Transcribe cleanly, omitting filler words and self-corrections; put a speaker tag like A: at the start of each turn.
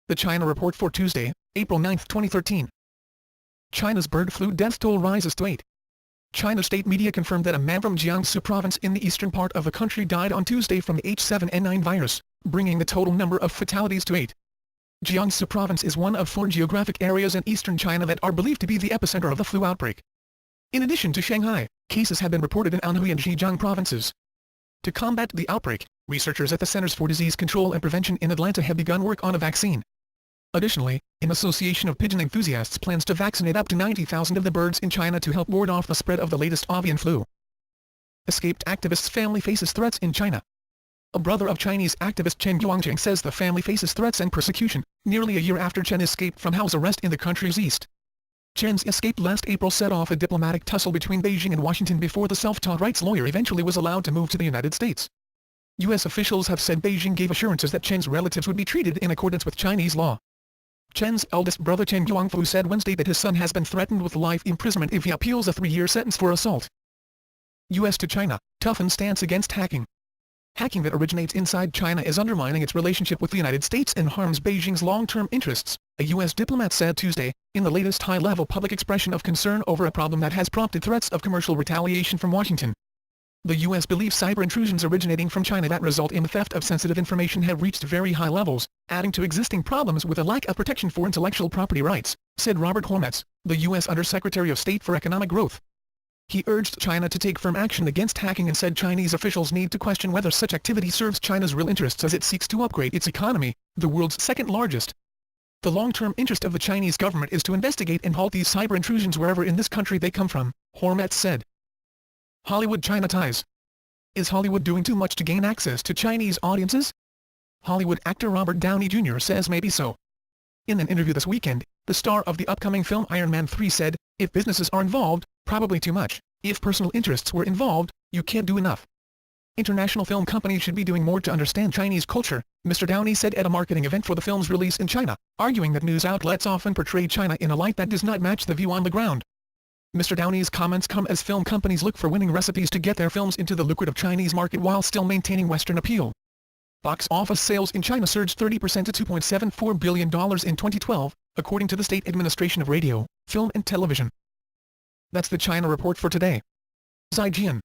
A: The China Report for Tuesday, April 9, 2013. China's bird flu death toll rises to 8. China state media confirmed that a man from Jiangsu province in the eastern part of the country died on Tuesday from the H7N9 virus, bringing the total number of fatalities to 8. Jiangsu province is one of 4 geographic areas in eastern China that are believed to be the epicenter of the flu outbreak. In addition to Shanghai, cases have been reported in Anhui and Zhejiang provinces. To combat the outbreak, researchers at the Centers for Disease Control and Prevention in Atlanta have begun work on a vaccine. Additionally, an association of pigeon enthusiasts plans to vaccinate up to 90,000 of the birds in China to help ward off the spread of the latest avian flu. Escaped activist's family faces threats in China. A brother of Chinese activist Chen Guangcheng says the family faces threats and persecution, nearly a year after Chen escaped from house arrest in the country's east. Chen's escape last April set off a diplomatic tussle between Beijing and Washington before the self-taught rights lawyer eventually was allowed to move to the United States. U.S. officials have said Beijing gave assurances that Chen's relatives would be treated in accordance with Chinese law. Chen's eldest brother Chen Guangfu said Wednesday that his son has been threatened with life imprisonment if he appeals a 3-year sentence for assault. U.S. to China, toughen stance against hacking. Hacking that originates inside China is undermining its relationship with the United States and harms Beijing's long-term interests, a U.S. diplomat said Tuesday, in the latest high-level public expression of concern over a problem that has prompted threats of commercial retaliation from Washington. The U.S. believes cyber intrusions originating from China that result in the theft of sensitive information have reached very high levels, adding to existing problems with a lack of protection for intellectual property rights, said Robert Hormats, the U.S. Undersecretary of State for Economic Growth. He urged China to take firm action against hacking and said Chinese officials need to question whether such activity serves China's real interests as it seeks to upgrade its economy, the world's second largest. The long-term interest of the Chinese government is to investigate and halt these cyber intrusions wherever in this country they come from, Hormats said. Hollywood-China ties. Is Hollywood doing too much to gain access to Chinese audiences? Hollywood actor Robert Downey Jr. says maybe so. In an interview this weekend, the star of the upcoming film Iron Man 3 said, if businesses are involved, probably too much. If personal interests were involved, you can't do enough. International film companies should be doing more to understand Chinese culture, Mr. Downey said at a marketing event for the film's release in China, arguing that news outlets often portray China in a light that does not match the view on the ground. Mr. Downey's comments come as film companies look for winning recipes to get their films into the lucrative Chinese market while still maintaining Western appeal. Box office sales in China surged 30% to $2.74 billion in 2012, according to the State Administration of Radio, Film and Television. That's the China Report for today. Zaijian.